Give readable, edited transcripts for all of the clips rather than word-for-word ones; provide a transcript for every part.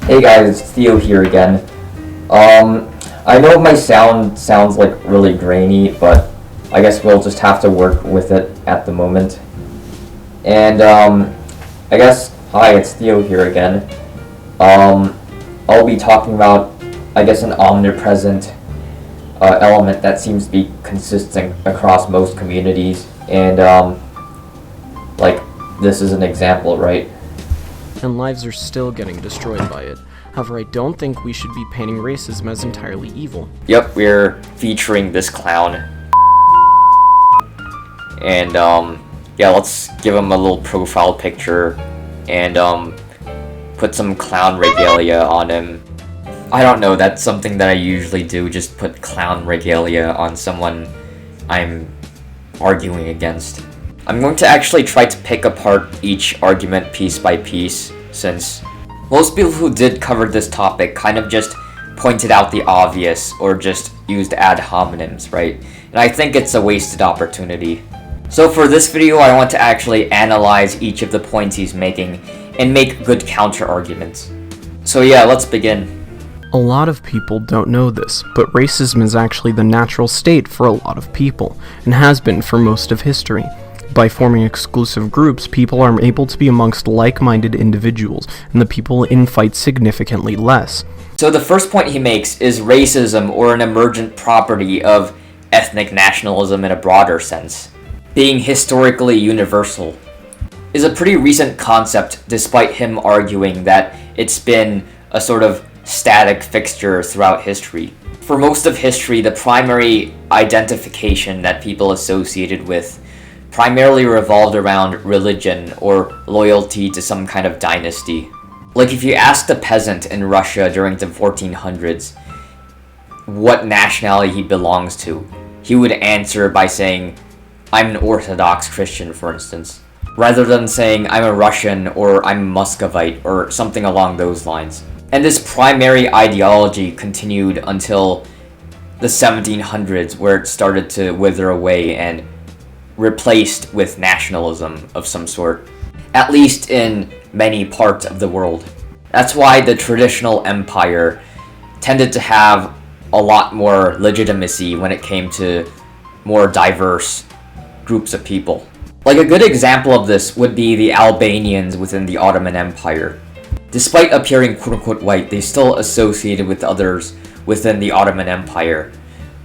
Hey guys, it's Theo here again. I know my sounds like really grainy, but I guess we'll just have to work with it at the moment. And I guess, hi, it's Theo here again. I'll be talking about, I guess, an omnipresent element that seems to be consistent across most communities, and like this is an example, right? And lives are still getting destroyed by it. However, I don't think we should be painting racism as entirely evil. Yep, we're featuring this clown. And yeah, let's give him a little profile picture and put some clown regalia on him. I don't know, that's something that I usually do, just put clown regalia on someone I'm arguing against. I'm going to actually try to pick apart each argument piece by piece, since most people who did cover this topic kind of just pointed out the obvious or just used ad hominems, right? And I think it's a wasted opportunity. So for this video, I want to actually analyze each of the points he's making and make good counter arguments. So yeah, let's begin. A lot of people don't know this, but racism is actually the natural state for a lot of people, and has been for most of history. By forming exclusive groups, people are able to be amongst like-minded individuals, and the people infight significantly less. So the first point he makes is racism, or an emergent property of ethnic nationalism in a broader sense, being historically universal, is a pretty recent concept, despite him arguing that it's been a sort of static fixture throughout history. For most of history, the primary identification that people associated with primarily revolved around religion or loyalty to some kind of dynasty. Like if you asked a peasant in Russia during the 1400s what nationality he belongs to, he would answer by saying, "I'm an Orthodox Christian," for instance, rather than saying, "I'm a Russian," or "I'm a Muscovite," or something along those lines. And this primary ideology continued until the 1700s, where it started to wither away and replaced with nationalism of some sort, at least in many parts of the world. That's why the traditional empire tended to have a lot more legitimacy when it came to more diverse groups of people. Like a good example of this would be the Albanians within the Ottoman Empire. Despite appearing quote-unquote white, they still associated with others within the Ottoman Empire,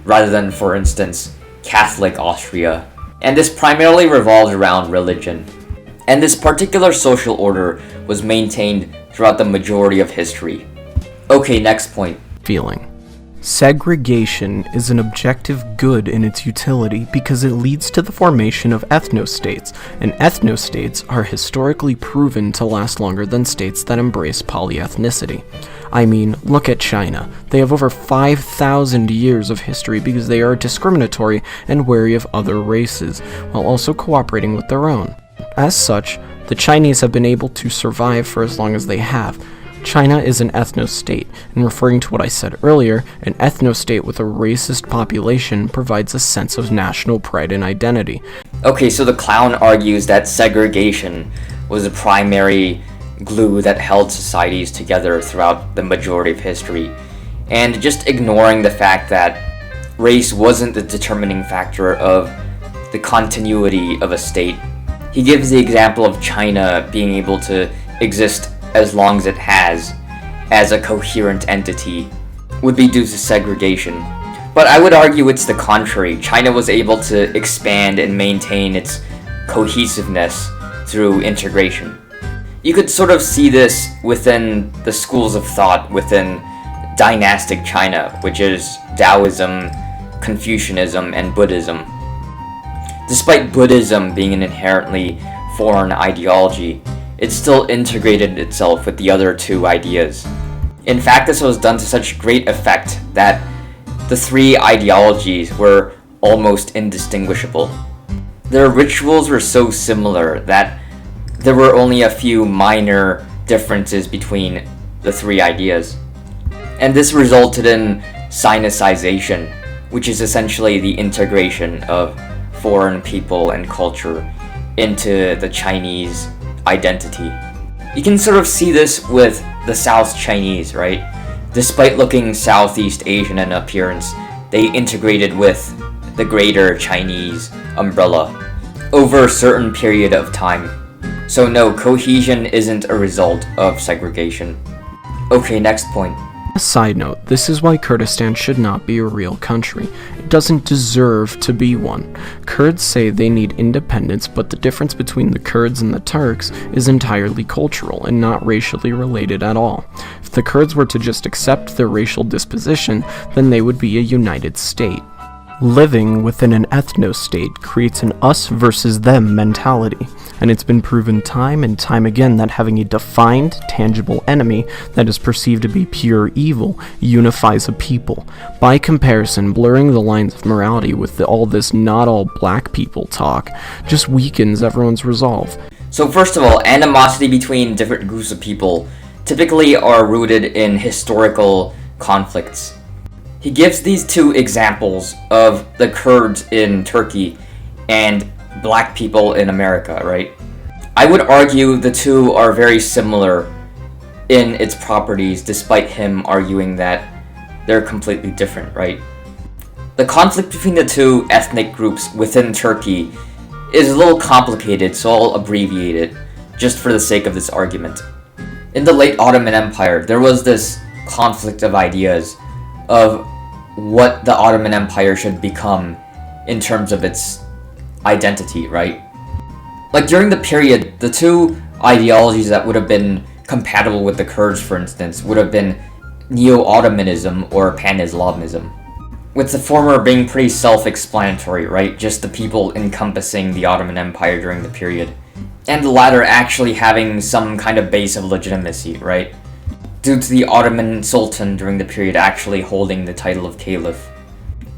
rather than, for instance, Catholic Austria. And this primarily revolved around religion. And this particular social order was maintained throughout the majority of history. Okay, next point. Feeling. Segregation is an objective good in its utility because it leads to the formation of ethnostates, and ethnostates are historically proven to last longer than states that embrace polyethnicity. I mean, look at China. They have over 5,000 years of history because they are discriminatory and wary of other races, while also cooperating with their own. As such, the Chinese have been able to survive for as long as they have. China is an ethnostate, and referring to what I said earlier, an ethnostate with a racist population provides a sense of national pride and identity. Okay, so the clown argues that segregation was the primary glue that held societies together throughout the majority of history, and just ignoring the fact that race wasn't the determining factor of the continuity of a state. He gives the example of China being able to exist as long as it has, as a coherent entity, would be due to segregation. But I would argue it's the contrary. China was able to expand and maintain its cohesiveness through integration. You could sort of see this within the schools of thought within dynastic China, which is Taoism, Confucianism, and Buddhism. Despite Buddhism being an inherently foreign ideology, it still integrated itself with the other two ideas. In fact, this was done to such great effect that the three ideologies were almost indistinguishable. Their rituals were so similar that there were only a few minor differences between the three ideas. And this resulted in Sinicization, which is essentially the integration of foreign people and culture into the Chinese identity. You can sort of see this with the South Chinese, right? Despite looking Southeast Asian in appearance, they integrated with the Greater Chinese umbrella over a certain period of time. So no, cohesion isn't a result of segregation. Okay, next point. A side note, this is why Kurdistan should not be a real country. It doesn't deserve to be one. Kurds say they need independence, but the difference between the Kurds and the Turks is entirely cultural and not racially related at all. If the Kurds were to just accept their racial disposition, then they would be a united state. Living within an ethno-state creates an us versus them mentality, and it's been proven time and time again that having a defined, tangible enemy that is perceived to be pure evil unifies a people. By comparison, blurring the lines of morality with all this not all black people talk just weakens everyone's resolve. So first of all, animosity between different groups of people typically are rooted in historical conflicts. He gives these two examples of the Kurds in Turkey and black people in America, right? I would argue the two are very similar in its properties, despite him arguing that they're completely different, right? The conflict between the two ethnic groups within Turkey is a little complicated, so I'll abbreviate it, just for the sake of this argument. In the late Ottoman Empire, there was this conflict of ideas of what the Ottoman Empire should become in terms of its identity, right? Like during the period, the two ideologies that would have been compatible with the Kurds, for instance, would have been Neo-Ottomanism or Pan-Islamism. With the former being pretty self-explanatory, right? Just the people encompassing the Ottoman Empire during the period. And the latter actually having some kind of base of legitimacy, right? Due to the Ottoman Sultan during the period actually holding the title of Caliph.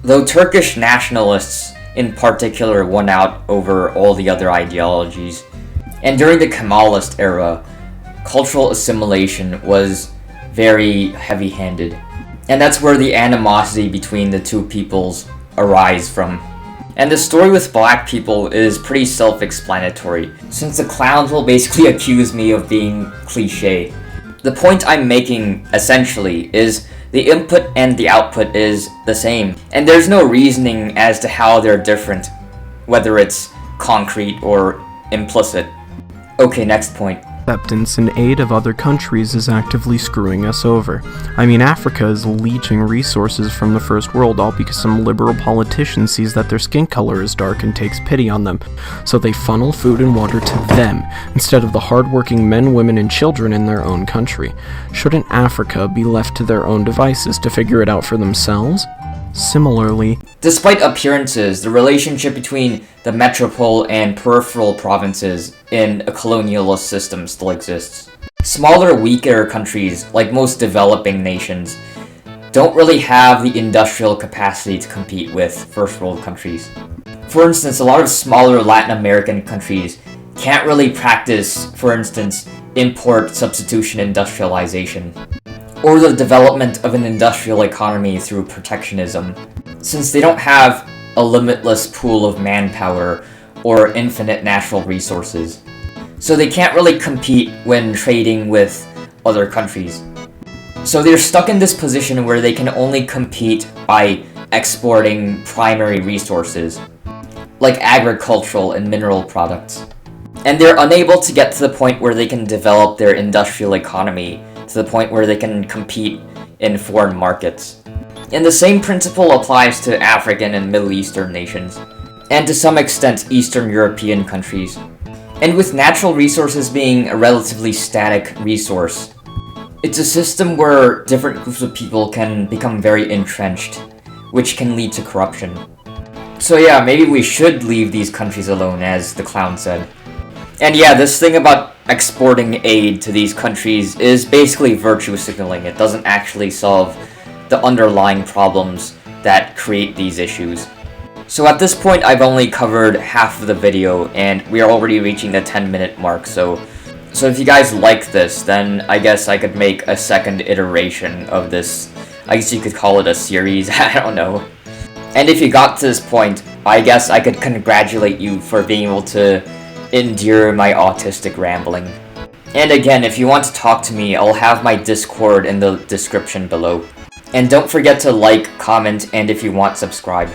Though Turkish nationalists in particular won out over all the other ideologies, and during the Kemalist era, cultural assimilation was very heavy-handed. And that's where the animosity between the two peoples arise from. And the story with black people is pretty self-explanatory, since the clowns will basically accuse me of being cliché. The point I'm making, essentially, is the input and the output is the same, and there's no reasoning as to how they're different, whether it's concrete or implicit. Okay, next point. Acceptance and aid of other countries is actively screwing us over. I mean, Africa is leeching resources from the first world all because some liberal politician sees that their skin color is dark and takes pity on them, so they funnel food and water to them, instead of the hardworking men, women, and children in their own country. Shouldn't Africa be left to their own devices to figure it out for themselves? Similarly, despite appearances, the relationship between the metropole and peripheral provinces in a colonialist system still exists. Smaller, weaker countries, like most developing nations, don't really have the industrial capacity to compete with first world countries. For instance, a lot of smaller Latin American countries can't really practice, for instance, import substitution industrialization, or the development of an industrial economy through protectionism, since they don't have a limitless pool of manpower or infinite natural resources. So they can't really compete when trading with other countries. So they're stuck in this position where they can only compete by exporting primary resources, like agricultural and mineral products. And they're unable to get to the point where they can develop their industrial economy to the point where they can compete in foreign markets. And the same principle applies to African and Middle Eastern nations, and to some extent Eastern European countries. And with natural resources being a relatively static resource, it's a system where different groups of people can become very entrenched, which can lead to corruption. So yeah, maybe we should leave these countries alone, as the clown said. And yeah, this thing about exporting aid to these countries is basically virtue signaling. It doesn't actually solve the underlying problems that create these issues. So at this point, I've only covered half of the video, and we are already reaching the 10-minute mark, so if you guys like this, then I guess I could make a second iteration of this. I guess you could call it a series, I don't know. And if you got to this point, I guess I could congratulate you for being able to endure my autistic rambling. And again, if you want to talk to me, I'll have my Discord in the description below. And don't forget to like, comment, and if you want, subscribe.